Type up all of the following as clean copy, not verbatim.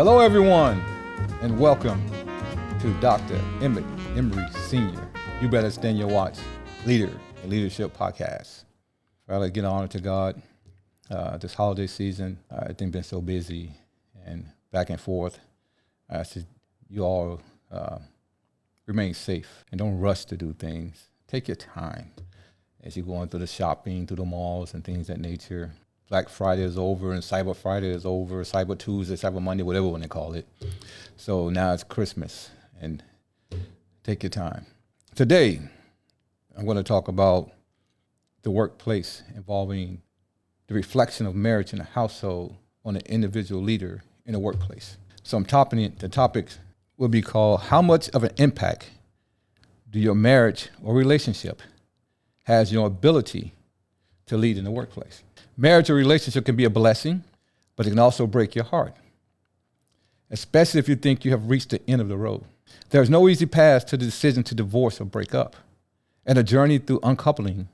Hello, everyone, and welcome to Dr. Emmett Emery Sr. You Better Stand Your Watch, Leader and Leadership Podcast. I'd like to give honor to God. This holiday season, I think been so busy and back and forth. I ask you all remain safe and don't rush to do things. Take your time as you're going through the shopping, through the malls and things of that nature. Black Friday is over and Cyber Friday is over, Cyber Tuesday, Cyber Monday, whatever one they call it. So now it's Christmas and take your time. Today, I'm going to talk about the workplace involving the reflection of marriage in a household on an individual leader in a workplace. So the topic will be called, how much of an impact do your marriage or relationship has your ability to lead in the workplace? Marriage or relationship can be a blessing, but it can also break your heart, especially if you think you have reached the end of the road. There's no easy path to the decision to divorce or break up, and a journey through uncoupling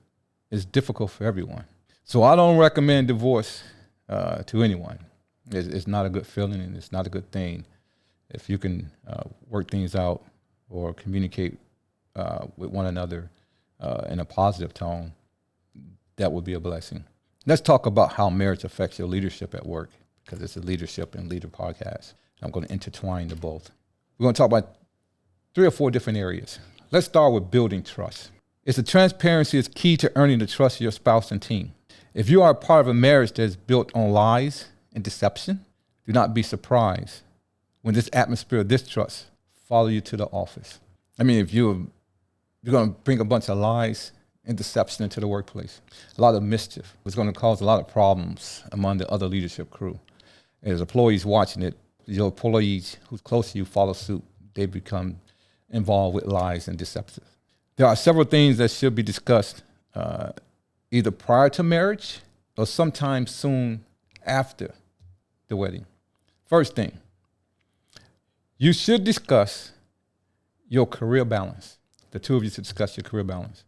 is difficult for everyone. So I don't recommend divorce to anyone. It's not a good feeling, and it's not a good thing. If you can work things out or communicate with one another in a positive tone, that would be a blessing. Let's talk about how marriage affects your leadership at work, because it's a leadership and leader podcast. I'm going to intertwine the both. We're going to talk about 3 or 4 different areas. Let's start with building trust. It's the transparency is key to earning the trust of your spouse and team. If you are a part of a marriage that is built on lies and deception, do not be surprised when this atmosphere of distrust follow you to the office. I mean, if you're going to bring a bunch of lies and deception into the workplace, a lot of mischief. It's going to cause a lot of problems among the other leadership crew. As employees watching it, your employees who's close to you follow suit. They become involved with lies and deception. There are several things that should be discussed either prior to marriage or sometime soon after the wedding. First thing, you should discuss your career balance. The two of you should discuss your career balance,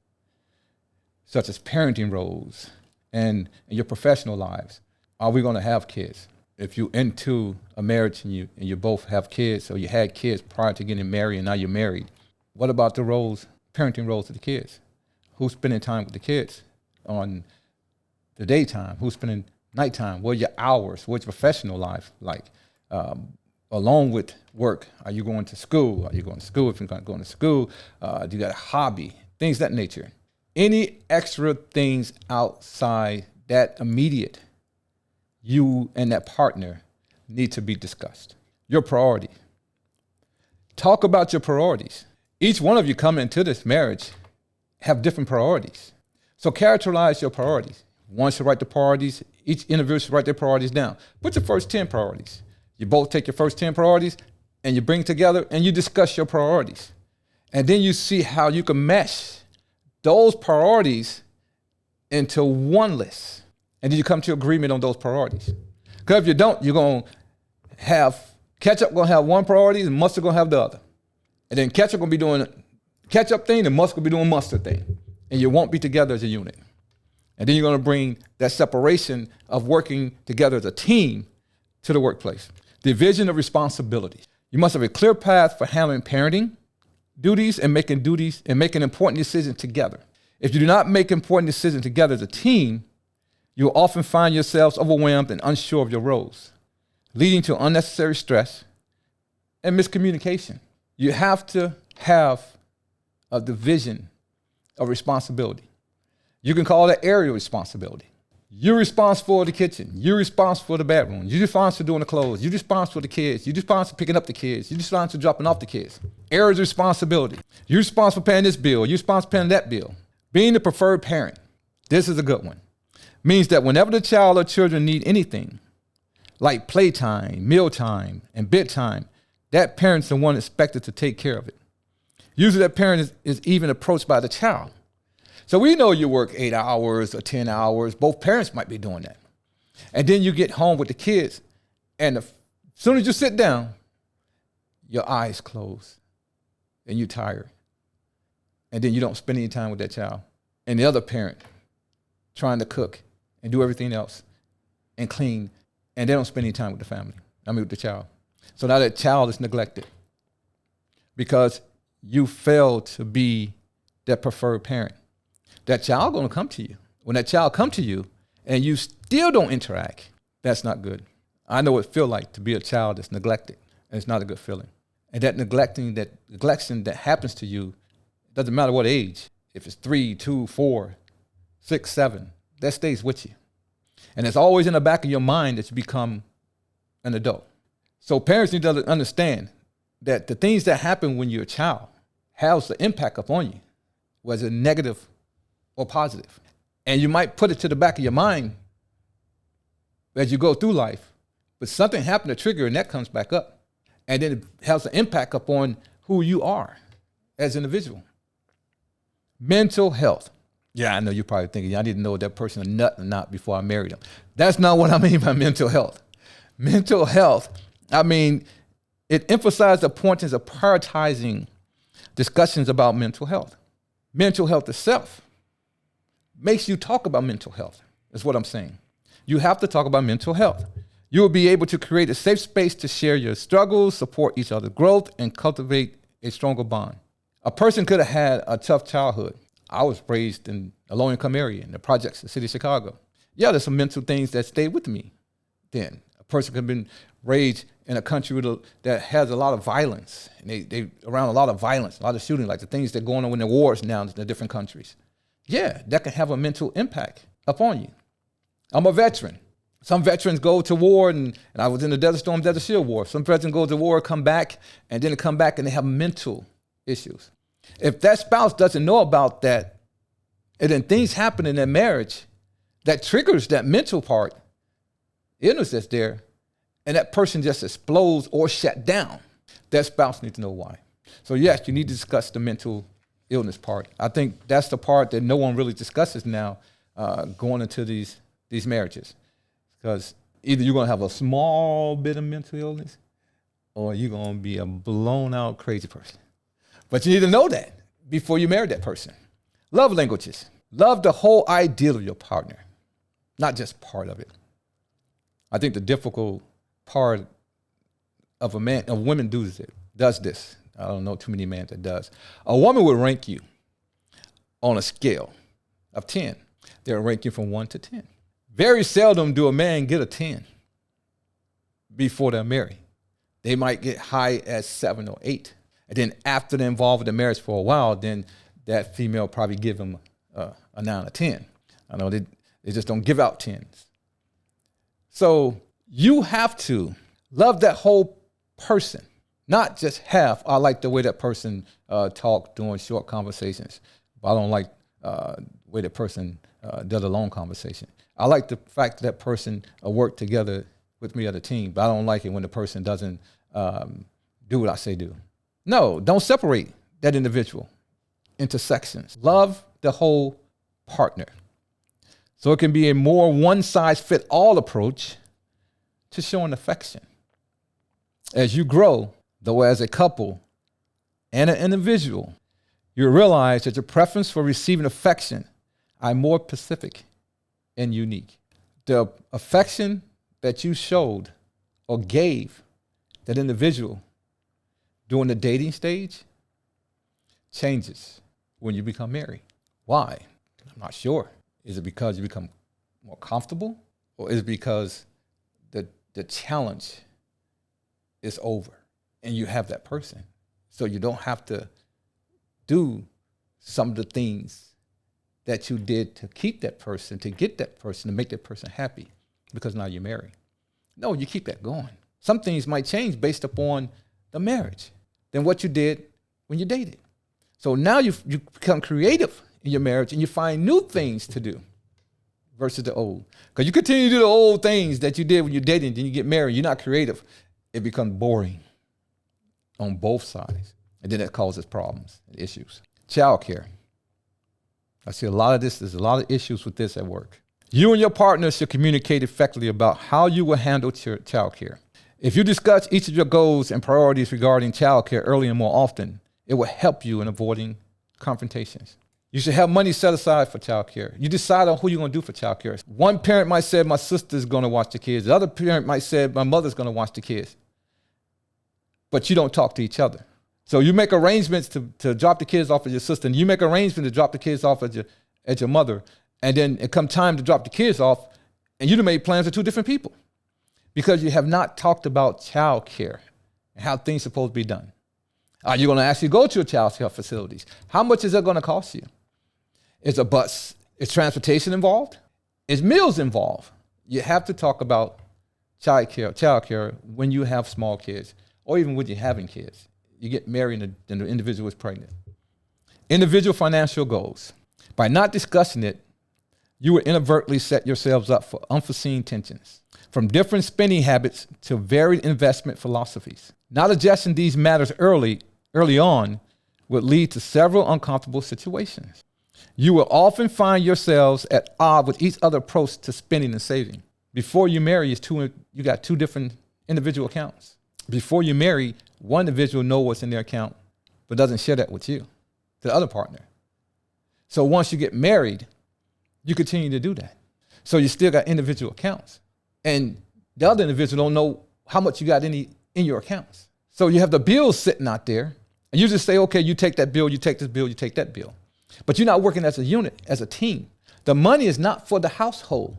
such as parenting roles and your professional lives. Are we going to have kids? If you're into a marriage and you both have kids, or you had kids prior to getting married and now you're married, what about the roles, parenting roles of the kids? Who's spending time with the kids on the daytime? Who's spending nighttime? What are your hours? What's your professional life like? Along with work, are you going to school? Are you going to school? If you're not going to school, do you got a hobby? Things of that nature. Any extra things outside that immediate, you and that partner need to be discussed. Your priority. Talk about your priorities. Each one of you coming into this marriage have different priorities. So characterize your priorities. One should write the priorities. Each individual should write their priorities down. Put your first 10 priorities. You both take your first 10 priorities and you bring together and you discuss your priorities. And then you see how you can mesh those priorities into one list. And then you come to agreement on those priorities. Because if you don't, you're going to have, ketchup going to have one priority and mustard going to have the other. And then ketchup going to be doing ketchup thing and mustard going to be doing mustard thing. And you won't be together as a unit. And then you're going to bring that separation of working together as a team to the workplace. Division of responsibilities. You must have a clear path for handling parenting duties and making important decisions together. If you do not make important decisions together as a team, you will often find yourselves overwhelmed and unsure of your roles, leading to unnecessary stress and miscommunication. You have to have a division of responsibility. You can call it area responsibility. You're responsible for the kitchen. You're responsible for the bedroom. You're responsible for doing the clothes. You're responsible for the kids. You're responsible for picking up the kids. You're responsible for dropping off the kids. Areas of responsibility. You're responsible for paying this bill. You're responsible for paying that bill. Being the preferred parent. This is a good one. Means that whenever the child or children need anything, like playtime, mealtime, and bedtime, that parent's the one expected to take care of it. Usually that parent is even approached by the child. So we know you work 8 hours or 10 hours. Both parents might be doing that. And then you get home with the kids, and as soon as you sit down, your eyes close and you're tired. And then you don't spend any time with that child. And the other parent trying to cook and do everything else and clean, and they don't spend any time with the family. With the child. So now that child is neglected because you failed to be that preferred parent. That child going to come to you. When that child come to you and you still don't interact, that's not good. I know what it feels like to be a child that's neglected, and it's not a good feeling. And that neglection that happens to you, it doesn't matter what age. If it's 3, 2, 4, 6, 7, that stays with you. And it's always in the back of your mind that you become an adult. So parents need to understand that the things that happen when you're a child has the impact upon you, whether negative or positive. And you might put it to the back of your mind as you go through life, but something happened to trigger and that comes back up. And then it has an impact upon who you are as an individual. Mental health. Yeah, I know you're probably thinking, I didn't know that person a nut or not before I married him. That's not what I mean by mental health. Mental health, I mean, it emphasized the importance of prioritizing discussions about mental health. Mental health itself makes you talk about mental health, is what I'm saying. You have to talk about mental health. You will be able to create a safe space to share your struggles, support each other's growth, and cultivate a stronger bond. A person could have had a tough childhood. I was raised in a low-income area in the projects of the city of Chicago. Yeah, there's some mental things that stayed with me then. A person could have been raised in a country that has a lot of violence, and they around a lot of violence, a lot of shooting, like the things that are going on in the wars now in the different countries. Yeah, that can have a mental impact upon you. I'm a veteran. Some veterans go to war, and I was in the Desert Storm, Desert Shield War. Some veterans go to war, come back, and then they come back and they have mental issues. If that spouse doesn't know about that, and then things happen in their marriage that triggers that mental part, illness that's there, and that person just explodes or shut down, that spouse needs to know why. So yes, you need to discuss the mental illness part. I think that's the part that no one really discusses now going into these marriages. Because either you're going to have a small bit of mental illness or you're going to be a blown out crazy person. But you need to know that before you marry that person. Love languages. Love the whole ideal of your partner, not just part of it. I think the difficult part of women does this. I don't know too many men that does. A woman will rank you on a scale of 10. They'll rank you from 1 to 10. Very seldom do a man get a 10 before they're married. They might get high as 7 or 8. And then after they're involved with the marriage for a while, then that female probably give them a 9 or 10. I know they just don't give out 10s. So you have to love that whole person, not just half. I like the way that person talk during short conversations, but I don't like the way that person does a long conversation. I like the fact that person work together with me as a team, but I don't like it when the person doesn't do what I say do. No, don't separate that individual into sections. Love the whole partner. So it can be a more one-size-fits-all approach to showing affection. As you grow, though, as a couple and an individual, you realize that your preference for receiving affection are more specific and unique. The affection that you showed or gave that individual during the dating stage changes when you become married. Why? I'm not sure. Is it because you become more comfortable, or is it because the challenge is over and you have that person? So you don't have to do some of the things that you did to keep that person, to get that person, to make that person happy, because now you're married. No, you keep that going. Some things might change based upon the marriage than what you did when you dated. So now you become creative in your marriage and you find new things to do versus the old. Because you continue to do the old things that you did when you're dating, then you get married, you're not creative. It becomes boring on both sides. And then that causes problems and issues. Childcare. I see a lot of this. There's a lot of issues with this at work. You and your partner should communicate effectively about how you will handle childcare. If you discuss each of your goals and priorities regarding childcare early and more often, it will help you in avoiding confrontations. You should have money set aside for childcare. You decide on who you're going to do for childcare. One parent might say, my sister's going to watch the kids. The other parent might say, my mother's going to watch the kids. but you don't talk to each other. So you make arrangements to drop the kids off at your sister, and you make arrangements to drop the kids off at your mother, and then it come time to drop the kids off, and you made plans with two different people because you have not talked about childcare and how things are supposed to be done. Are you going to actually go to a child care facilities? How much is that going to cost you? Is a bus, is transportation involved? Is meals involved? You have to talk about childcare when you have small kids, or even when you're having kids. You get married and the individual is pregnant. Individual financial goals. By not discussing it, you will inadvertently set yourselves up for unforeseen tensions, from different spending habits to varied investment philosophies. Not addressing these matters early on would lead to several uncomfortable situations. You will often find yourselves at odds with each other's approach to spending and saving. Before you marry, you got two different individual accounts. Before you marry, one individual knows what's in their account, but doesn't share that with you, to the other partner. So once you get married, you continue to do that. So you still got individual accounts. And the other individual don't know how much you got in your accounts. So you have the bills sitting out there, and you just say, okay, you take that bill, you take this bill, you take that bill. But you're not working as a unit, as a team. The money is not for the household,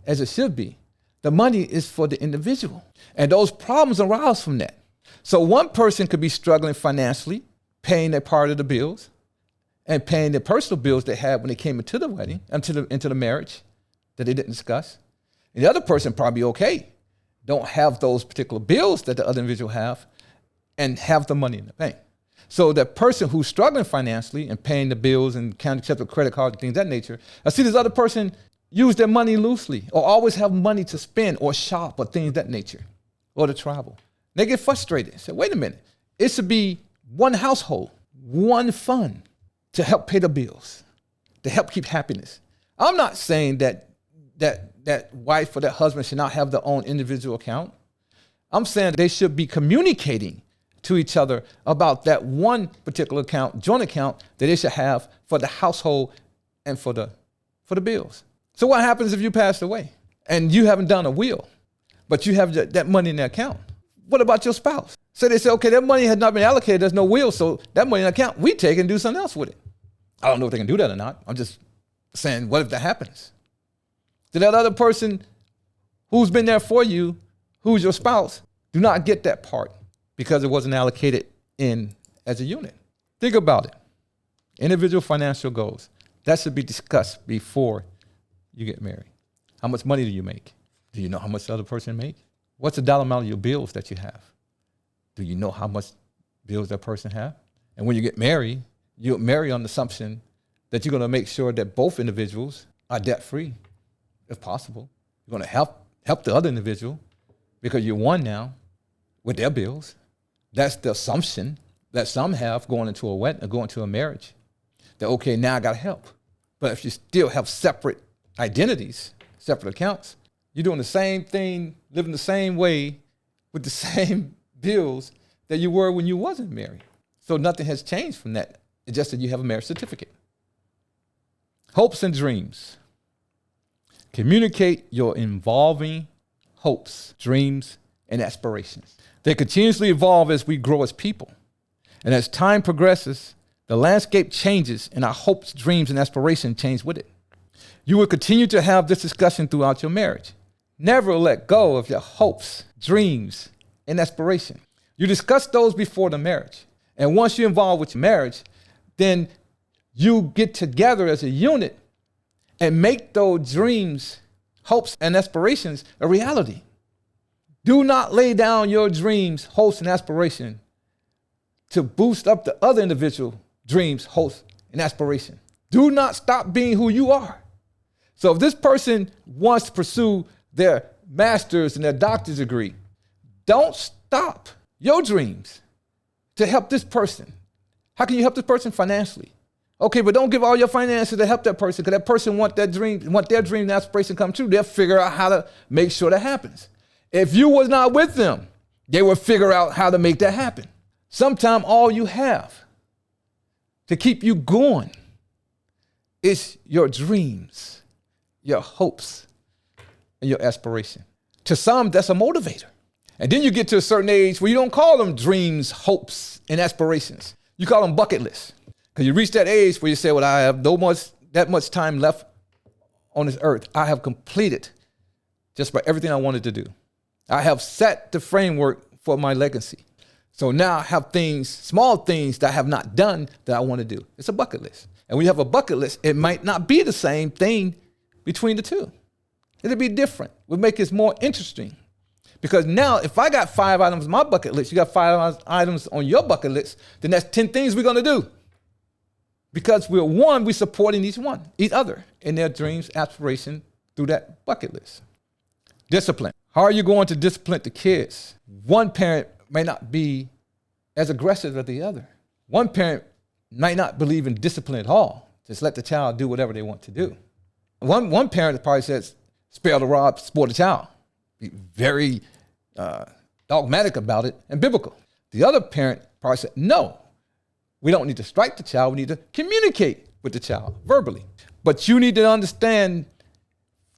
as it should be. The money is for the individual. And those problems arise from that. So one person could be struggling financially, paying their part of the bills, and paying their personal bills they had when they came into the wedding, into the marriage that they didn't discuss. And the other person probably okay, don't have those particular bills that the other individual have, and have the money in the bank. So that person who's struggling financially and paying the bills and can't accept a credit card and things of that nature, I see this other person use their money loosely or always have money to spend or shop or things of that nature or to travel. They get frustrated. Say, wait a minute, it should be one household, one fund to help pay the bills, to help keep happiness. I'm not saying that wife or that husband should not have their own individual account. I'm saying they should be communicating to each other about that one particular account, joint account, that they should have for the household and for the bills. So what happens if you pass away and you haven't done a will, but you have that money in the account? What about your spouse? So they say, okay, that money has not been allocated, there's no will, so that money in the account, we take and do something else with it. I don't know if they can do that or not. I'm just saying, what if that happens? Did that other person who's been there for you, who's your spouse, do not get that part because it wasn't allocated in as a unit? Think about it. Individual financial goals. That should be discussed before you get married. How much money do you make? Do you know how much the other person makes? What's the dollar amount of your bills that you have? Do you know how much bills that person have? And when you get married, you marry on the assumption that you're going to make sure that both individuals are debt-free, if possible. You're going to help the other individual because you're one now with their bills. That's the assumption that some have going into a wedding or going to a marriage. That, okay, now I got to help. But if you still have separate identities, separate accounts, you're doing the same thing, living the same way with the same bills that you were when you wasn't married. So nothing has changed from that. It's just that you have a marriage certificate. Hopes and dreams. Communicate your evolving hopes, dreams, and aspirations. They continuously evolve as we grow as people. And as time progresses, the landscape changes and our hopes, dreams, and aspirations change with it. You will continue to have this discussion throughout your marriage. Never let go of your hopes, dreams, and aspirations. You discuss those before the marriage. And once you're involved with your marriage, then you get together as a unit and make those dreams, hopes, and aspirations a reality. Do not lay down your dreams, hopes, and aspirations to boost up the other individual dreams, hopes, and aspirations. Do not stop being who you are. So if this person wants to pursue their master's and their doctor's degree, don't stop your dreams to help this person. How can you help this person? Financially. Okay, but don't give all your finances to help that person because that person want their dream and aspiration come true. They'll figure out how to make sure that happens. If you was not with them, they will figure out how to make that happen. Sometimes all you have to keep you going is your dreams, your hopes, and your aspiration. To some, that's a motivator. And then you get to a certain age where you don't call them dreams, hopes, and aspirations. You call them bucket lists. Because you reach that age where you say, well, I have that much time left on this earth. I have completed just about everything I wanted to do. I have set the framework for my legacy. So now I have things, small things that I have not done that I want to do. It's a bucket list. And when you have a bucket list, it might not be the same thing between the two. It'll be different. We'll make it more interesting. Because now, if I got 5 items on my bucket list, you got 5 items on your bucket list, then that's 10 things we're going to do. Because we're supporting each other in their dreams, aspiration through that bucket list. Discipline. How are you going to discipline the kids? One parent may not be as aggressive as the other. One parent might not believe in discipline at all. Just let the child do whatever they want to do. One parent probably says, spare the rod, spoil the child. Be very dogmatic about it and biblical. The other parent probably said, no, we don't need to strike the child. We need to communicate with the child verbally. But you need to understand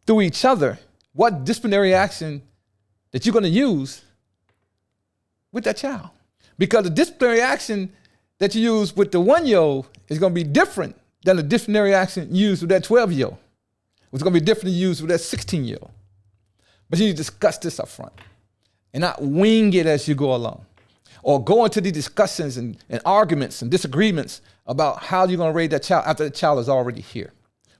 through each other what disciplinary action that you're going to use with that child. Because the disciplinary action that you use with the 1-year-old is going to be different than the disciplinary action used with that 12-year-old. It's going to be different to use with that 16-year-old. But you need to discuss this up front and not wing it as you go along. Or go into the discussions and arguments and disagreements about how you're going to raise that child after the child is already here.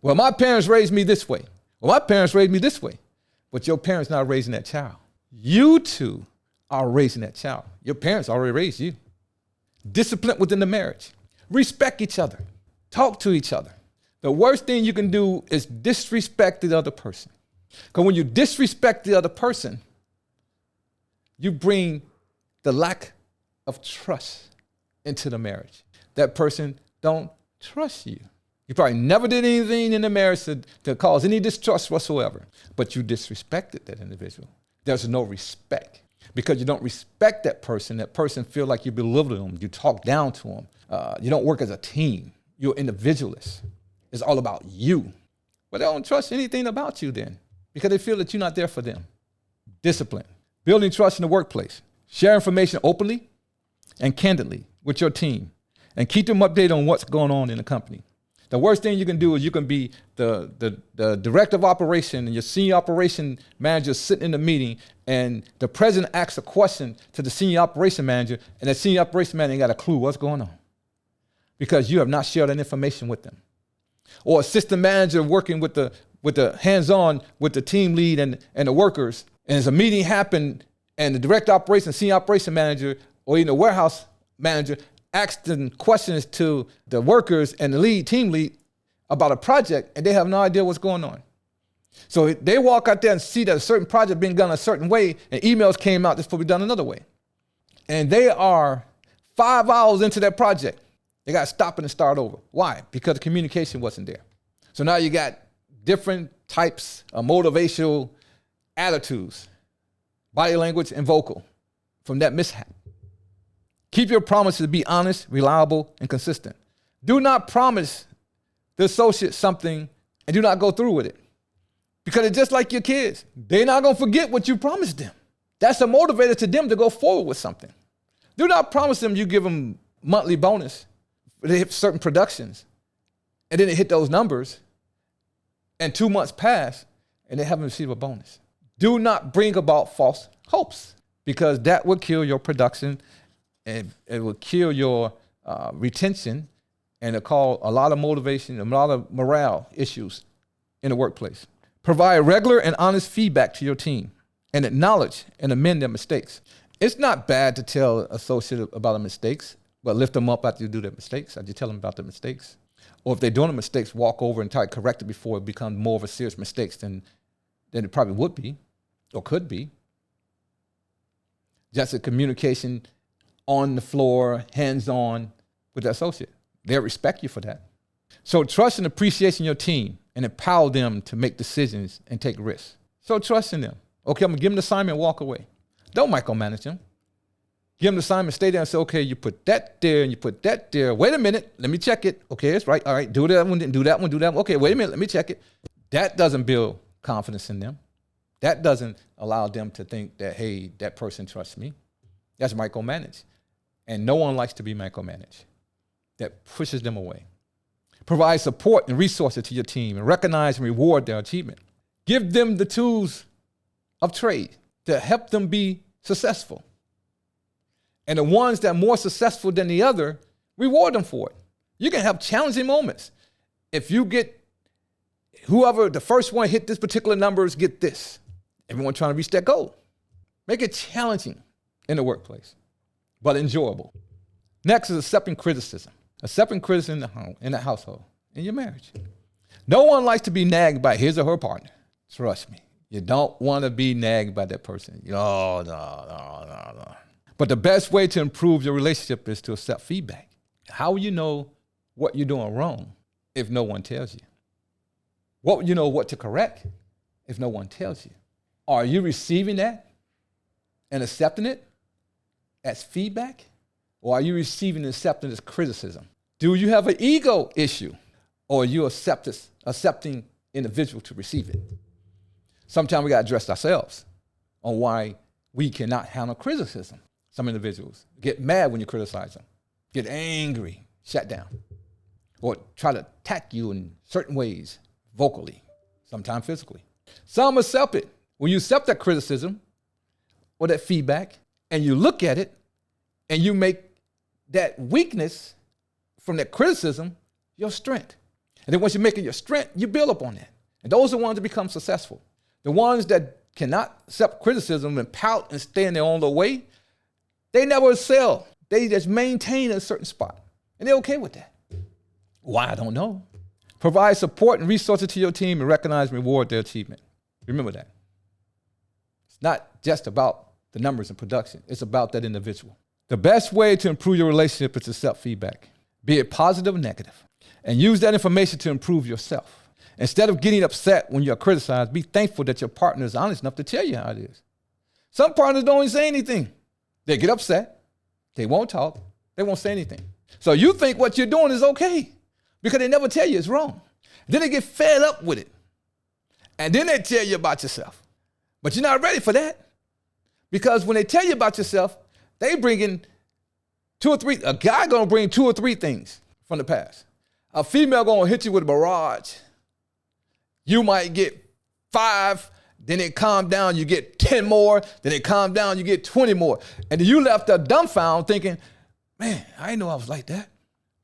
Well, my parents raised me this way. Well, my parents raised me this way. But your parents not raising that child. You two are raising that child. Your parents already raised you. Discipline within the marriage. Respect each other. Talk to each other. The worst thing you can do is disrespect the other person. Because when you disrespect the other person, you bring the lack of trust into the marriage. That person don't trust you. You probably never did anything in the marriage to cause any distrust whatsoever, but you disrespected that individual. There's no respect. Because you don't respect that person feel like you belittle them, you talk down to them. You don't work as a team. You're individualist. It's all about you. But they don't trust anything about you then because they feel that you're not there for them. Discipline. Building trust in the workplace. Share information openly and candidly with your team and keep them updated on what's going on in the company. The worst thing you can do is you can be the director of operation and your senior operation manager sitting in the meeting and the president asks a question to the senior operation manager and the senior operation manager ain't got a clue what's going on because you have not shared that information with them. Or assistant manager working with the hands-on with the team lead and the workers, and as a meeting happened and the director of operation, senior operation manager, or even the warehouse manager asking questions to the workers and the team lead about a project, and they have no idea what's going on. So they walk out there and see that a certain project being done a certain way, and emails came out that's supposed to be done another way. And they are 5 hours into that project. They got to stop it and start over. Why? Because the communication wasn't there. So now you got different types of motivational attitudes, body language and vocal from that mishap. Keep your promises to be honest, reliable, and consistent. Do not promise the associate something and do not go through with it. Because it's just like your kids. They're not going to forget what you promised them. That's a motivator to them to go forward with something. Do not promise them you give them monthly bonus. They hit certain productions. And then they hit those numbers. And 2 months pass and they haven't received a bonus. Do not bring about false hopes because that will kill your production and it will kill your retention and it'll cause a lot of motivation and a lot of morale issues in the workplace. Provide regular and honest feedback to your team and acknowledge and amend their mistakes. It's not bad to tell associates about their mistakes, but lift them up after you do their mistakes. After you tell them about their mistakes. Or if they're doing the mistakes, walk over and try to correct it before it becomes more of a serious mistake than it probably would be or could be. Just a communication on the floor, hands-on with the associate. They'll respect you for that. So trust and appreciation your team and empower them to make decisions and take risks. So trust in them. Okay, I'm going to give them the assignment and walk away. Don't micromanage them. Give them the assignment, stay there and say, okay, you put that there and you put that there. Wait a minute, let me check it. Okay, it's right. All right, do that one, do that one, do that one. Okay, wait a minute, let me check it. That doesn't build confidence in them. That doesn't allow them to think that, hey, that person trusts me. That's micromanage. And no one likes to be micromanaged. That pushes them away. Provide support and resources to your team and recognize and reward their achievement. Give them the tools of trade to help them be successful. And the ones that are more successful than the other, reward them for it. You can have challenging moments. If you get whoever, the first one hit this particular numbers, get this. Everyone trying to reach that goal. Make it challenging in the workplace, but enjoyable. Next is accepting criticism. Accepting criticism in the home, in the household, in your marriage. No one likes to be nagged by his or her partner. Trust me. You don't want to be nagged by that person. No. But the best way to improve your relationship is to accept feedback. How will you know what you're doing wrong if no one tells you? What will you know what to correct if no one tells you? Are you receiving that and accepting it as feedback? Or are you receiving and accepting as criticism? Do you have an ego issue? Or are you accepting individual to receive it? Sometimes we got to address ourselves on why we cannot handle criticism. Some individuals get mad when you criticize them, get angry, shut down, or try to attack you in certain ways, vocally, sometimes physically. Some accept it. When you accept that criticism or that feedback and you look at it and you make that weakness from that criticism your strength. And then once you make it your strength, you build up on that. And those are the ones that become successful. The ones that cannot accept criticism and pout and stay in their own little way, they never excel. They just maintain a certain spot. And they're okay with that. Why? I don't know. Provide support and resources to your team and recognize and reward their achievement. Remember that. It's not just about the numbers and production. It's about that individual. The best way to improve your relationship is to accept feedback, be it positive or negative, and use that information to improve yourself. Instead of getting upset when you're criticized, be thankful that your partner is honest enough to tell you how it is. Some partners don't even say anything. They get upset. They won't talk. They won't say anything. So you think what you're doing is okay because they never tell you it's wrong. Then they get fed up with it. And then they tell you about yourself. But you're not ready for that. Because when they tell you about yourself, they bring in a guy gonna bring 2 or 3 things from the past. A female gonna hit you with a barrage. You might get 5, then it calm down, you get 10 more, then it calm down, you get 20 more. And then you left there dumbfounded thinking, man, I didn't know I was like that.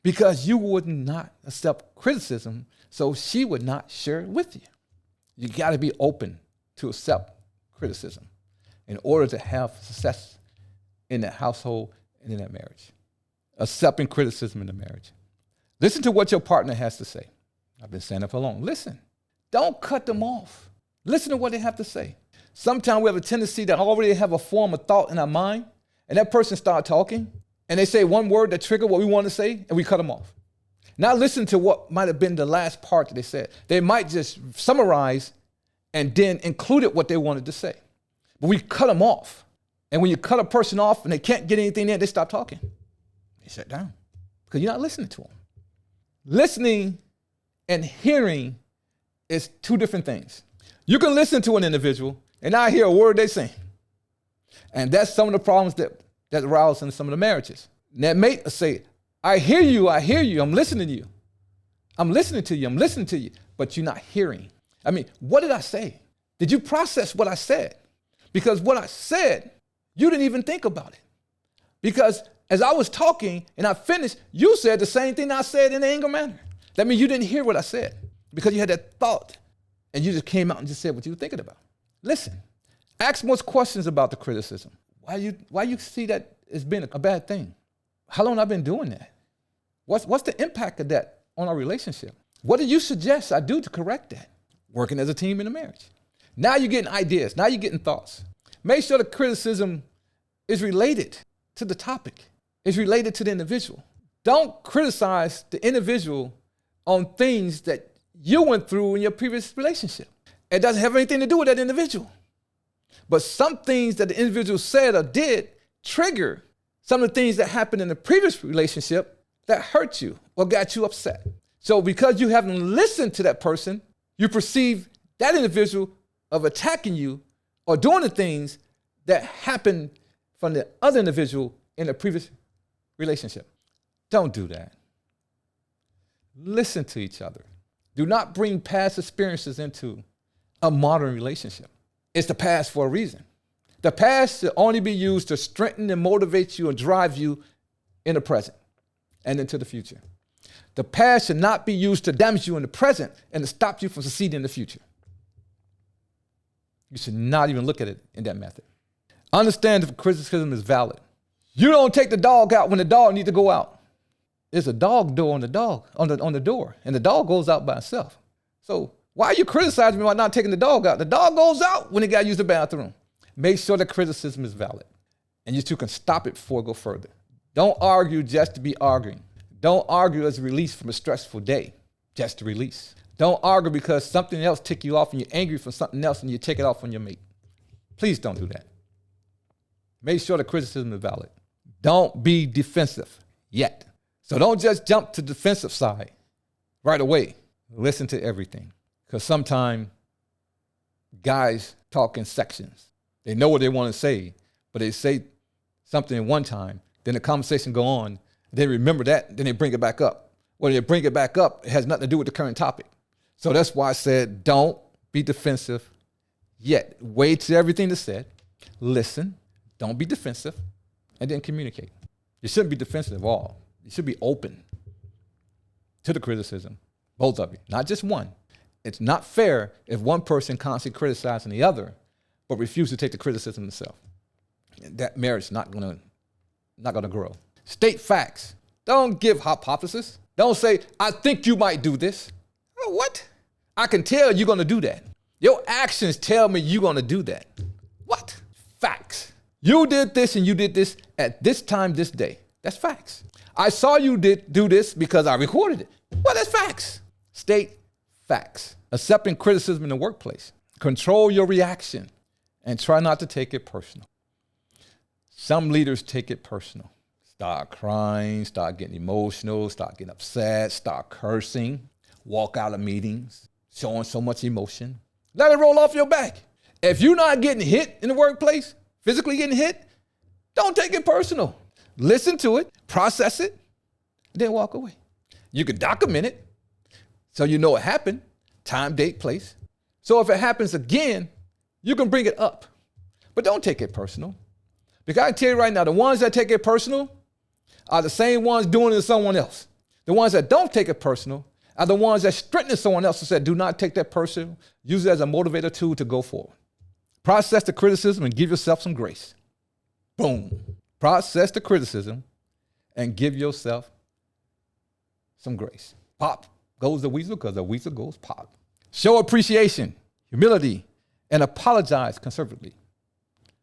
Because you would not accept criticism, so she would not share it with you. You gotta be open to accept criticism in order to have success in that household and in that marriage. Accepting criticism in the marriage. Listen to what your partner has to say. I've been saying it for long. Listen. Don't cut them off. Listen to what they have to say. Sometimes we have a tendency to already have a form of thought in our mind, and that person starts talking, and they say one word that trigger what we want to say, and we cut them off. Not listen to what might have been the last part that they said. They might just summarize and then included what they wanted to say. But we cut them off. And when you cut a person off and they can't get anything in, they stop talking. They shut down because you're not listening to them. Listening and hearing is 2 different things. You can listen to an individual and not hear a word they say. And that's some of the problems that arouse in some of the marriages. And that mate will say, I hear you, I'm listening to you. I'm listening to you, but you're not hearing. I mean, what did I say? Did you process what I said? Because what I said, you didn't even think about it. Because as I was talking and I finished, you said the same thing I said in an angry manner. That means you didn't hear what I said because you had that thought and you just came out and just said what you were thinking about. Listen, ask most questions about the criticism. Why you see that as being a bad thing? How long have I been doing that? What's the impact of that on our relationship? What do you suggest I do to correct that? Working as a team in a marriage. Now you're getting ideas. Now you're getting thoughts. Make sure the criticism is related to the topic. It's related to the individual. Don't criticize the individual on things that you went through in your previous relationship. It doesn't have anything to do with that individual. But some things that the individual said or did trigger some of the things that happened in the previous relationship that hurt you or got you upset. So because you haven't listened to that person, you perceive that individual of attacking you or doing the things that happened from the other individual in the previous relationship. Don't do that. Listen to each other. Do not bring past experiences into a modern relationship. It's the past for a reason. The past should only be used to strengthen and motivate you and drive you in the present and into the future. The past should not be used to damage you in the present and to stop you from succeeding in the future. You should not even look at it in that method. Understand if criticism is valid. You don't take the dog out when the dog needs to go out. There's a dog door on the door, and the dog goes out by itself. So why are you criticizing me about not taking the dog out? The dog goes out when it got to use the bathroom. Make sure the criticism is valid, and you two can stop it before it go further. Don't argue just to be arguing. Don't argue as a release from a stressful day, just to release. Don't argue because something else ticked you off and you're angry for something else and you take it off on your mate. Please don't do that. Make sure the criticism is valid. Don't be defensive yet. So don't just jump to the defensive side right away. Listen to everything. Because sometimes guys talk in sections. They know what they want to say, but they say something one time, then the conversation go on, they remember that, then they bring it back up. When they bring it back up, it has nothing to do with the current topic. So that's why I said don't be defensive yet. Wait till everything is said. Listen. Don't be defensive. And then communicate. You shouldn't be defensive at all. You should be open to the criticism, both of you, not just one. It's not fair if one person constantly criticizing the other, but refuse to take the criticism themselves. That marriage is not gonna grow. State facts. Don't give hypothesis. Don't say, I think you might do this. Oh, what? I can tell you're gonna do that. Your actions tell me you're gonna do that. What? Facts. You did this and you did this at this time, this day. That's facts. I saw you do this because I recorded it. Well, that's facts. State facts. Accepting criticism in the workplace. Control your reaction and try not to take it personal. Some leaders take it personal. Start crying, start getting emotional, start getting upset, start cursing, walk out of meetings, showing so much emotion. Let it roll off your back. If you're not getting hit in the workplace, physically getting hit, don't take it personal. Listen to it, process it, then walk away. You can document it so you know what happened, time, date, place. So if it happens again, you can bring it up. But don't take it personal. Because I can tell you right now, the ones that take it personal are the same ones doing it to someone else. The ones that don't take it personal are the ones that strengthen someone else and said, do not take that personal. Use it as a motivator tool to go forward. Process the criticism and give yourself some grace. Boom. Process the criticism and give yourself some grace. Pop goes the weasel because the weasel goes pop. Show appreciation, humility, and apologize conservatively.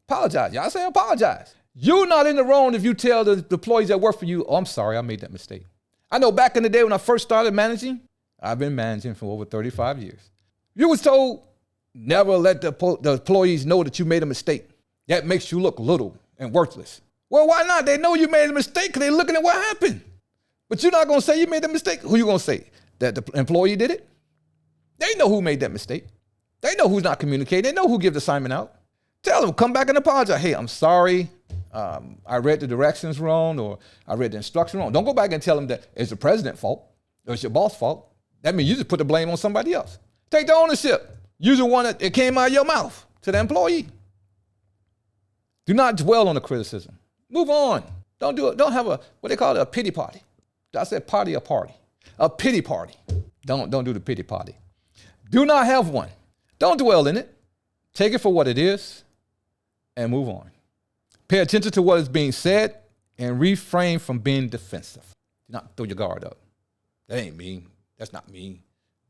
Apologize. Y'all say apologize. You're not in the wrong if you tell the employees that work for you, oh, I'm sorry, I made that mistake. I know back in the day when I first started managing, I've been managing for over 35 years. You was told, never let the employees know that you made a mistake. That makes you look little and worthless. Well, why not? They know you made a mistake because they're looking at what happened. But you're not going to say you made a mistake. Who you going to say? That the employee did it? They know who made that mistake. They know who's not communicating. They know who gives the assignment out. Tell them, come back and apologize. Hey, I'm sorry. I read the directions wrong or I read the instructions wrong. Don't go back and tell them that it's the president's fault or it's your boss' fault. That means you just put the blame on somebody else. Take the ownership. Use the one that it came out of your mouth to the employee. Do not dwell on the criticism. Move on. Don't do it. Don't have what they call it, a pity party. I said party or party. A pity party. Don't do the pity party. Do not have one. Don't dwell in it. Take it for what it is and move on. Pay attention to what is being said and refrain from being defensive. Do not throw your guard up. That ain't me. That's not me.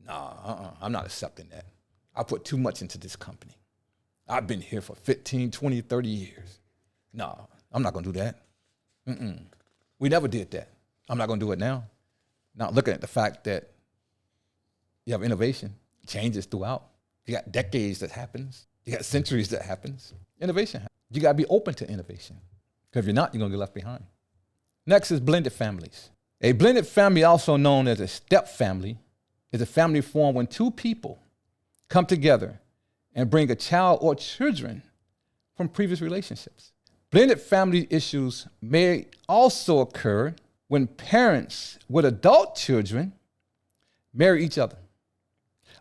Nah, I'm not accepting that. I put too much into this company. I've been here for 15, 20, 30 years. Nah, I'm not going to do that. We never did that. I'm not going to do it now. Not looking at the fact that you have innovation, changes throughout. You got decades that happens. You got centuries that happens. Innovation happens. You got to be open to innovation. Because if you're not, you're going to get left behind. Next is blended families. A blended family, also known as a step family, is a family formed when two people come together and bring a child or children from previous relationships. Blended family issues may also occur when parents with adult children marry each other.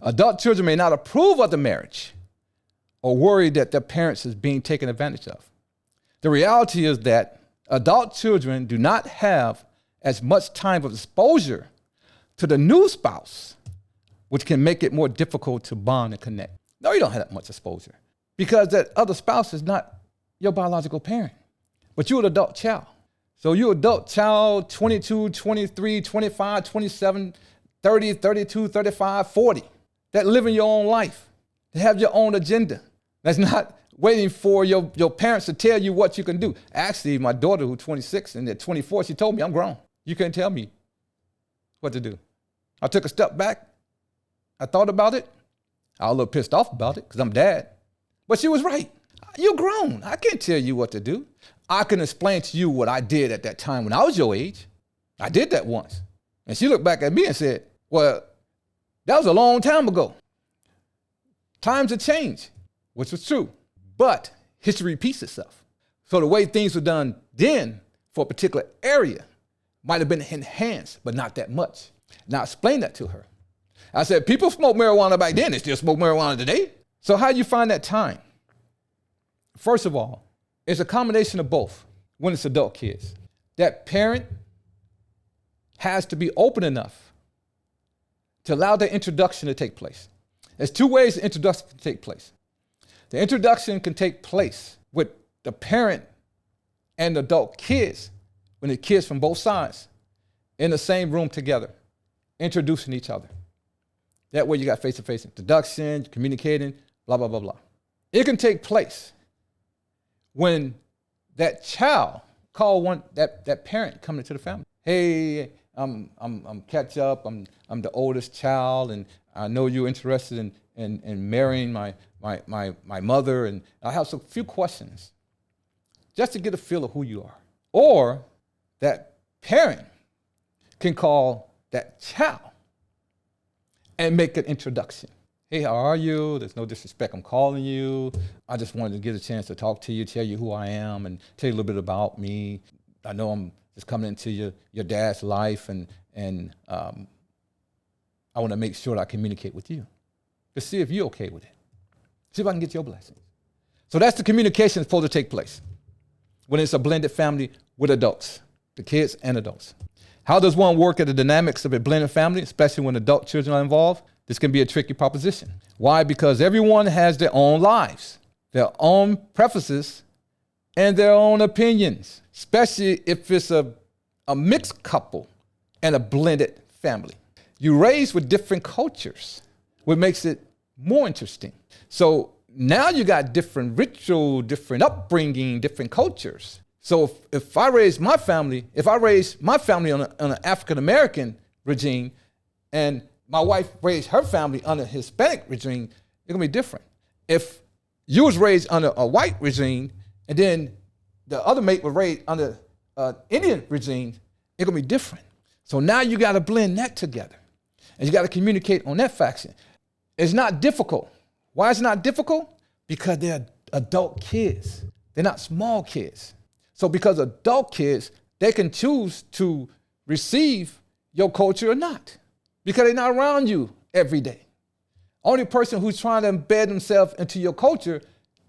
Adult children may not approve of the marriage or worry that their parents is being taken advantage of. The reality is that adult children do not have as much time of exposure to the new spouse, which can make it more difficult to bond and connect. No, you don't have that much exposure because that other spouse is not your biological parent, but you're an adult child. So you're an adult child, 22, 23, 25, 27, 30, 32, 35, 40, that living your own life, that have your own agenda. That's not waiting for your parents to tell you what you can do. Actually, my daughter, who's 26 and at 24, she told me, I'm grown. You can't tell me what to do. I took a step back. I thought about it. I was a little pissed off about it because I'm dad. But she was right. You're grown. I can't tell you what to do. I can explain to you what I did at that time when I was your age. I did that once. And she looked back at me and said, well, that was a long time ago. Times have changed, which was true. But history repeats itself. So the way things were done then for a particular area might have been enhanced, but not that much. And I explained that to her. I said, people smoked marijuana back then. They still smoke marijuana today. So how do you find that time? First of all, it's a combination of both when it's adult kids. That parent has to be open enough to allow the introduction to take place. There's two ways the introduction can take place. The introduction can take place with the parent and the adult kids, when the kids from both sides in the same room together, introducing each other. That way you got face-to-face introduction, communicating, blah, blah, blah, blah. It can take place when that child call that parent coming into the family. Hey, I'm catch up. I'm the oldest child, and I know you're interested in marrying my mother, and I have a few questions just to get a feel of who you are. Or that parent can call that child and make an introduction. Hey, how are you? There's no disrespect, I'm calling you. I just wanted to get a chance to talk to you, tell you who I am, and tell you a little bit about me. I know I'm just coming into your dad's life, and I want to make sure that I communicate with you to see if you're okay with it. See if I can get your blessings. So that's the communication that's supposed to take place when it's a blended family with adults, the kids and adults. How does one work at the dynamics of a blended family, especially when adult children are involved? This can be a tricky proposition. Why? Because everyone has their own lives, their own preferences, and their own opinions, especially if it's a mixed couple and a blended family. You raise with different cultures, what makes it more interesting. So now you got different ritual, different upbringing, different cultures. So if I raise my family on an African-American regime, and my wife raised her family under a Hispanic regime, it's gonna be different. If you was raised under a white regime, and then the other mate was raised under an Indian regime, it's gonna be different. So now you gotta blend that together. And you gotta communicate on that faction. It's not difficult. Why is it not difficult? Because they're adult kids. They're not small kids. So because adult kids, they can choose to receive your culture or not, because they're not around you every day. Only person who's trying to embed themselves into your culture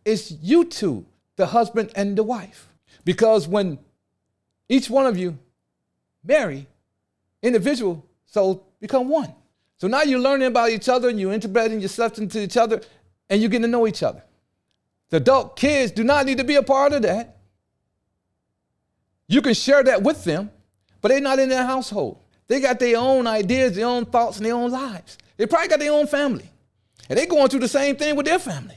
is you two, the husband and the wife. Because when each one of you marry, individual souls become one. So now you're learning about each other, and you're integrating yourself into each other, and you're getting to know each other. The adult kids do not need to be a part of that. You can share that with them, but they're not in their household. They got their own ideas, their own thoughts, and their own lives. They probably got their own family. And they're going through the same thing with their family.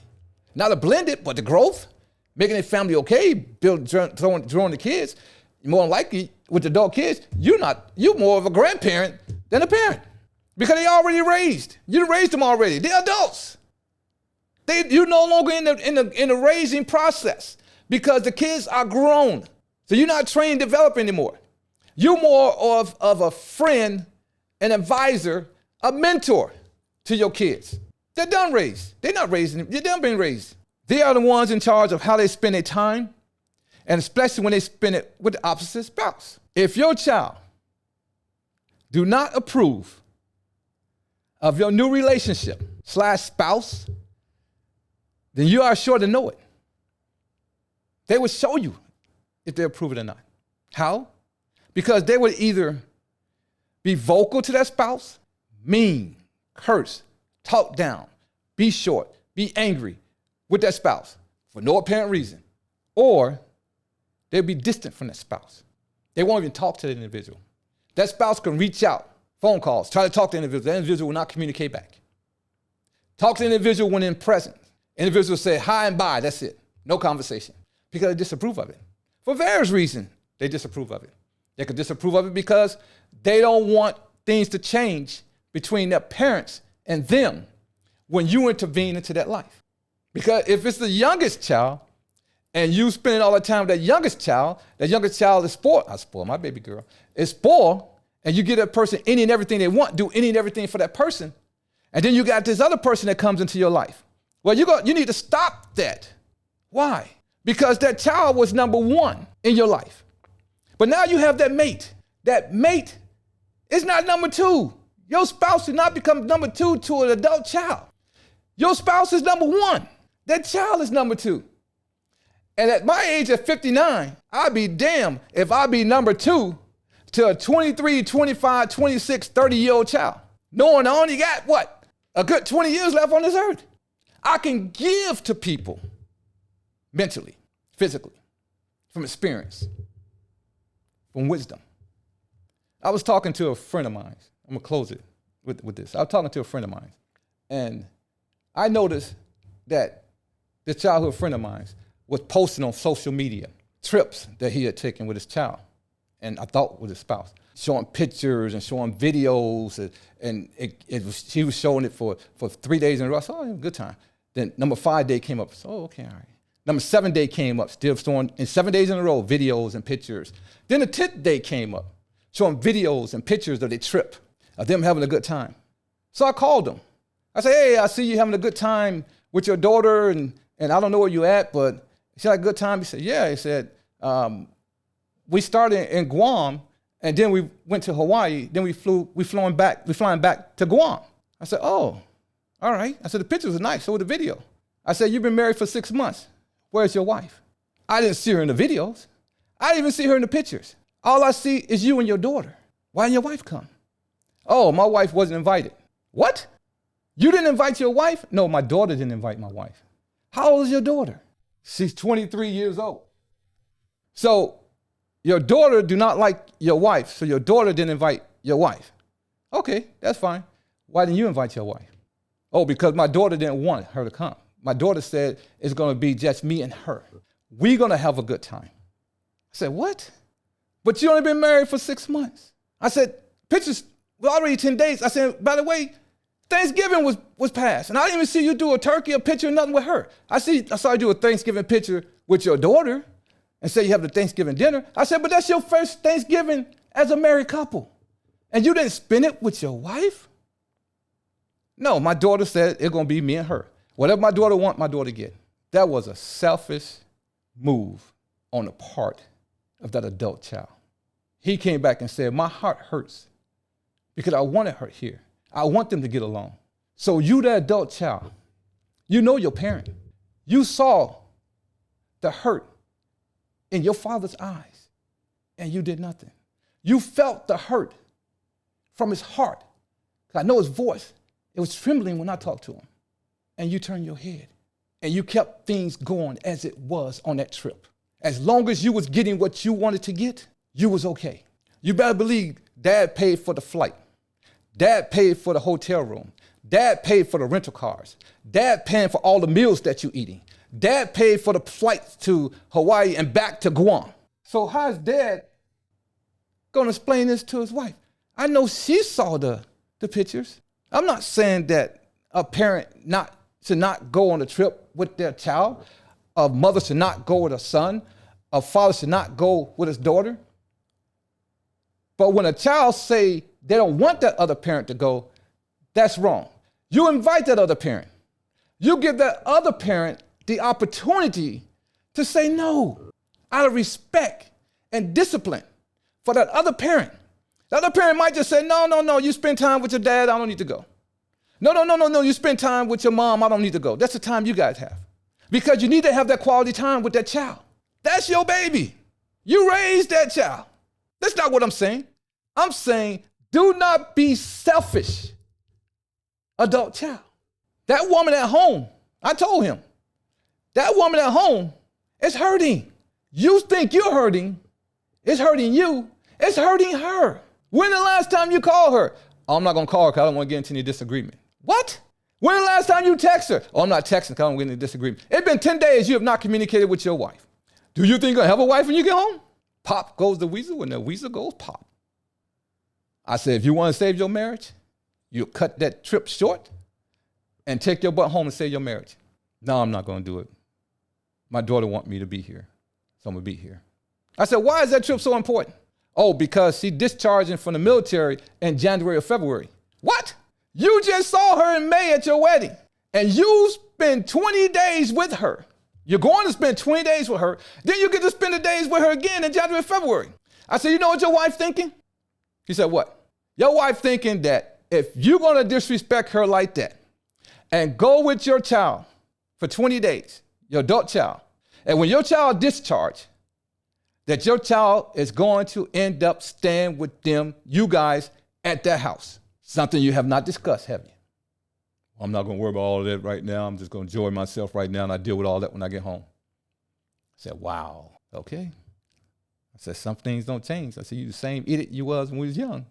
Not a blended, but the growth, making their family okay, drawing the kids. More than likely, with the adult kids, you're more of a grandparent than a parent, because they already raised. You raised them already. They're adults. You're no longer in the raising process, because the kids are grown. So you're not trained to develop anymore. You're more of a friend, an advisor, a mentor to your kids. They're done raised. They're not raising them. They're done being raised. They are the ones in charge of how they spend their time, and especially when they spend it with the opposite spouse. If your child do not approve of your new relationship / spouse, then you are sure to know it. They will show you if they approve it or not. How? Because they would either be vocal to that spouse, mean, curse, talk down, be short, be angry with that spouse for no apparent reason, or they'll be distant from that spouse. They won't even talk to the individual. That spouse can reach out, phone calls, try to talk to the individual. The individual will not communicate back. Talk to the individual when in present. Individual will say hi and bye, that's it. No conversation. Because they disapprove of it. For various reasons, they disapprove of it. They could disapprove of it because they don't want things to change between their parents and them when you intervene into that life. Because if it's the youngest child and you spending all the time with that youngest child is spoiled. I spoil my baby girl. It's spoiled, and you give that person any and everything they want, do any and everything for that person. And then you got this other person that comes into your life. Well, you need to stop that. Why? Because that child was number one in your life. But now you have that mate. That mate is not number two. Your spouse did not become number two to an adult child. Your spouse is number one. That child is number two. And at my age of 59, I'd be damned if I be number two to a 23, 25, 26, 30-year-old child, knowing I only got, a good 20 years left on this earth. I can give to people mentally, physically, from experience, from wisdom. I was talking to a friend of mine. I'm going to close it with this. I was talking to a friend of mine, and I noticed that this childhood friend of mine was posting on social media trips that he had taken with his child, and I thought with his spouse, showing pictures and showing videos, and he was showing it for 3 days in a row. I said, oh, good time. Then number 5 day came up. So, okay, all right. Number 7 day came up, still showing, in 7 days in a row, videos and pictures. Then the 10th day came up, showing videos and pictures of their trip, of them having a good time. So I called them. I said, hey, I see you having a good time with your daughter, and I don't know where you at, but she had a good time. He said, yeah. He said, we started in Guam, and then we went to Hawaii. Then we flying back to Guam. I said, oh, all right. I said, the pictures are nice. So were the video. I said, you've been married for 6 months. Where's your wife? I didn't see her in the videos. I didn't even see her in the pictures. All I see is you and your daughter. Why didn't your wife come? Oh, my wife wasn't invited. What? You didn't invite your wife? No, my daughter didn't invite my wife. How old is your daughter? She's 23 years old. So your daughter do not like your wife, so your daughter didn't invite your wife. Okay, that's fine. Why didn't you invite your wife? Oh, because my daughter didn't want her to come. My daughter said it's going to be just me and her. We're going to have a good time. I said, what? But you only been married for 6 months. I said, pictures were already 10 days. I said, by the way, Thanksgiving was passed, and I didn't even see you do a turkey, a picture, nothing with her. I saw you do a Thanksgiving picture with your daughter and say you have the Thanksgiving dinner. I said, but that's your first Thanksgiving as a married couple, and you didn't spend it with your wife? No, my daughter said it's going to be me and her. Whatever my daughter want, my daughter get. That was a selfish move on the part of that adult child. He came back and said, my heart hurts because I wanted her here. I want them to get along. So you, the adult child, you know your parent. You saw the hurt in your father's eyes, and you did nothing. You felt the hurt from his heart. I know his voice. It was trembling when I talked to him. And you turned your head, and you kept things going as it was on that trip. As long as you was getting what you wanted to get, you was okay. You better believe Dad paid for the flight. Dad paid for the hotel room. Dad paid for the rental cars. Dad paying for all the meals that you eating. Dad paid for the flights to Hawaii and back to Guam. So how's Dad gonna explain this to his wife? I know she saw the pictures. I'm not saying that a parent should not go on a trip with their child. A mother should not go with a son. A father should not go with his daughter. But when a child say they don't want that other parent to go, that's wrong. You invite that other parent. You give that other parent the opportunity to say no out of respect and discipline for that other parent. The other parent might just say, no, you spend time with your dad, I don't need to go. No, you spend time with your mom, I don't need to go. That's the time you guys have. Because you need to have that quality time with that child. That's your baby. You raised that child. That's not what I'm saying. I'm saying do not be selfish, adult child. That woman at home, I told him, that woman at home is hurting. You think you're hurting, it's hurting you, it's hurting her. When the last time you called her? Oh, I'm not gonna call her because I don't want to get into any disagreement. What? When the last time you text her? Oh, I'm not texting because I don't want to get into disagreement. It's been 10 days you have not communicated with your wife. Do you think you're gonna have a wife when you get home? Pop goes the weasel, when the weasel goes pop. I said, if you want to save your marriage, you cut that trip short and take your butt home and save your marriage. No, I'm not going to do it. My daughter wants me to be here, so I'm going to be here. I said, why is that trip so important? Oh, because she's discharging from the military in January or February. What? You just saw her in May at your wedding, and you spend 20 days with her. You're going to spend 20 days with her. Then you get to spend the days with her again in January, February. I said, you know what your wife's thinking? He said, what? Your wife thinking that if you're going to disrespect her like that and go with your child for 20 days, your adult child, and when your child discharged, that your child is going to end up staying with them, you guys, at their house. Something you have not discussed, have you? I'm not going to worry about all of that right now. I'm just going to enjoy myself right now, and I deal with all that when I get home. I said, wow, okay. I said, some things don't change. I said, you the same idiot you was when we was young.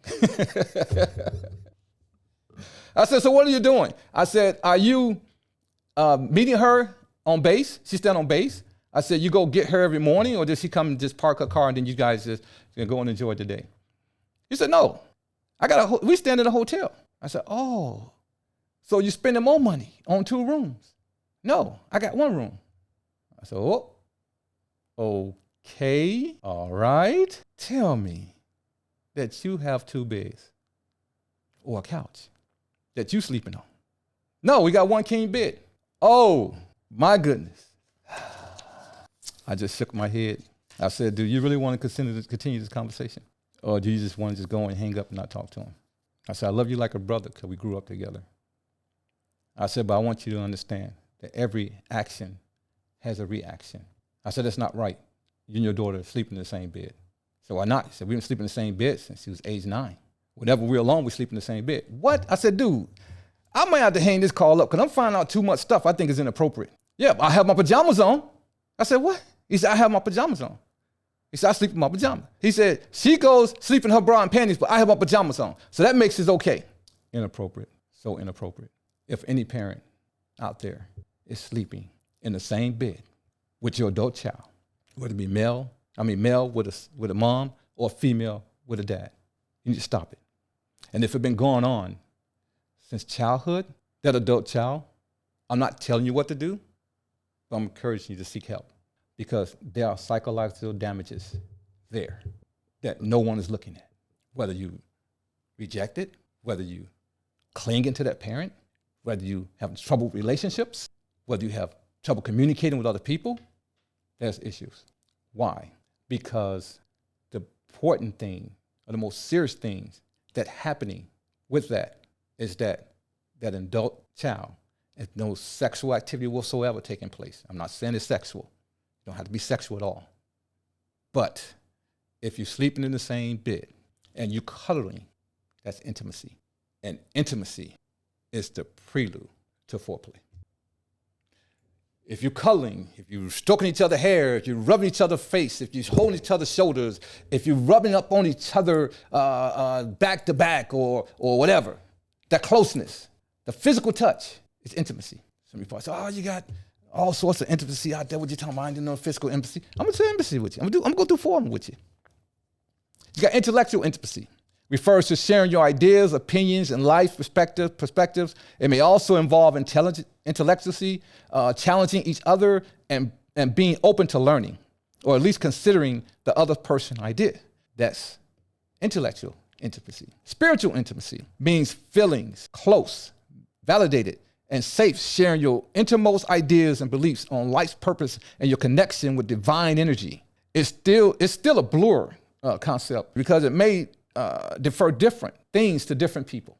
I said, so what are you doing? I said, are you meeting her on base? She's standing on base. I said, you go get her every morning, or does she come and just park her car and then you guys just go and enjoy the day? He said, no, we stand in a hotel. I said, oh, so you're spending more money on 2 rooms? No, I got 1 room. I said, oh, okay, all right. Tell me that you have 2 beds or a couch that you sleeping on. No, we got 1 king bed. Oh, my goodness. I just shook my head. I said, do you really want to continue this conversation? Or do you just want to just go and hang up and not talk to him? I said, I love you like a brother because we grew up together. I said, but I want you to understand that every action has a reaction. I said, that's not right. You and your daughter sleep in the same bed. So why not? He said, we've been sleeping in the same bed since she was age 9. Whenever we're alone, we sleep in the same bed. What? I said, dude, I might have to hang this call up because I'm finding out too much stuff I think is inappropriate. Yeah, I have my pajamas on. I said, what? He said, I have my pajamas on. He said, I sleep in my pajamas. He said, she goes sleep in her bra and panties, but I have my pajamas on. So that makes it okay. Inappropriate. So inappropriate. If any parent out there is sleeping in the same bed with your adult child, whether it be male with a mom or female with a dad, you need to stop it. And if it's been going on since childhood, that adult child, I'm not telling you what to do, but I'm encouraging you to seek help because there are psychological damages there that no one is looking at. Whether you reject it, whether you cling into that parent, whether you have trouble with relationships, whether you have trouble communicating with other people, there's issues. Why? Because the important thing, or the most serious things that happening with that is that adult child has no sexual activity whatsoever taking place. I'm not saying it's sexual. You don't have to be sexual at all. But if you're sleeping in the same bed and you're cuddling, that's intimacy. And intimacy is the prelude to foreplay. If you're cuddling, if you're stroking each other's hair, if you're rubbing each other's face, if you're holding each other's shoulders, if you're rubbing up on each other back to back or whatever, that closeness, the physical touch is intimacy. Some people say, oh, you got all sorts of intimacy out there. What you talking about? I didn't know physical intimacy. I'm gonna say intimacy with you. I'm gonna go through 4 of them with you. You got intellectual intimacy. Refers to sharing your ideas, opinions, and life perspectives. It may also involve intellectually challenging each other and being open to learning, or at least considering the other person's idea. That's intellectual intimacy. Spiritual intimacy means feelings close, validated, and safe, sharing your innermost ideas and beliefs on life's purpose and your connection with divine energy. It's still a blur concept because it may defer different things to different people.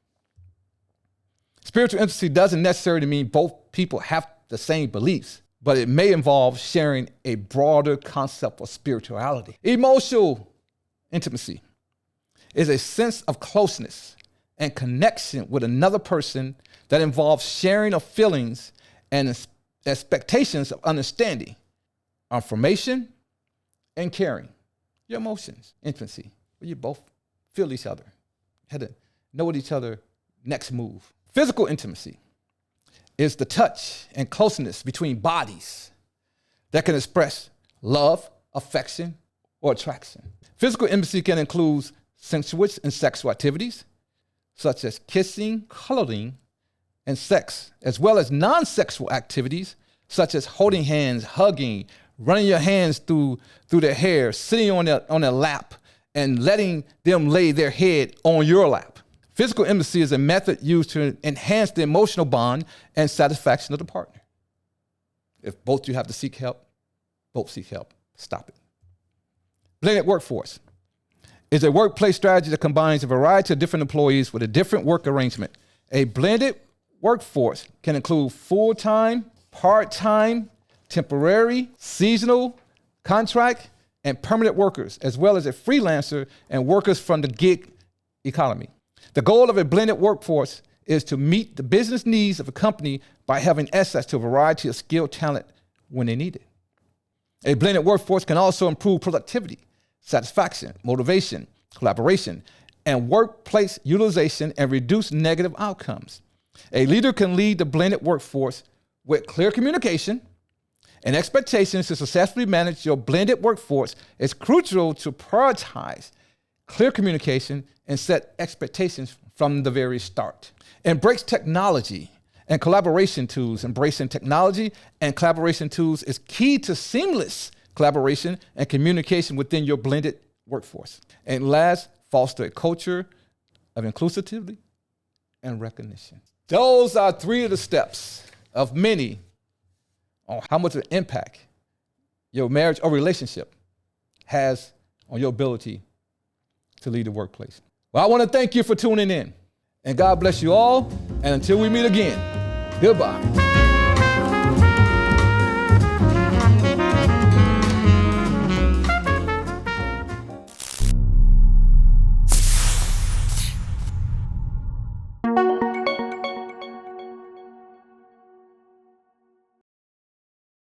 Spiritual intimacy doesn't necessarily mean both people have the same beliefs, but it may involve sharing a broader concept of spirituality. Emotional intimacy is a sense of closeness and connection with another person that involves sharing of feelings and expectations of understanding, affirmation, and caring. Your emotions, intimacy, where you both feel each other, had to know what each other next move. Physical intimacy is the touch and closeness between bodies that can express love, affection, or attraction. Physical intimacy can include sensuous and sexual activities, such as kissing, cuddling, and sex, as well as non-sexual activities, such as holding hands, hugging, running your hands through their hair, sitting on their lap, and letting them lay their head on your lap. Physical intimacy is a method used to enhance the emotional bond and satisfaction of the partner. If both you have to seek help, both seek help. Stop it. Blended workforce is a workplace strategy that combines a variety of different employees with a different work arrangement. A blended workforce can include full-time, part-time, temporary, seasonal, contract, and permanent workers, as well as a freelancer and workers from the gig economy. The goal of a blended workforce is to meet the business needs of a company by having access to a variety of skilled talent when they need it. A blended workforce can also improve productivity, satisfaction, motivation, collaboration, and workplace utilization and reduce negative outcomes. A leader can lead the blended workforce with clear communication and expectations. To successfully manage your blended workforce, it's crucial to prioritize clear communication and set expectations from the very start. Embrace technology and collaboration tools. Embracing technology and collaboration tools is key to seamless collaboration and communication within your blended workforce. And last, foster a culture of inclusivity and recognition. Those are 3 of the steps of many on how much of an impact your marriage or relationship has on your ability to lead the workplace. Well, I want to thank you for tuning in, and God bless you all. And until we meet again, goodbye.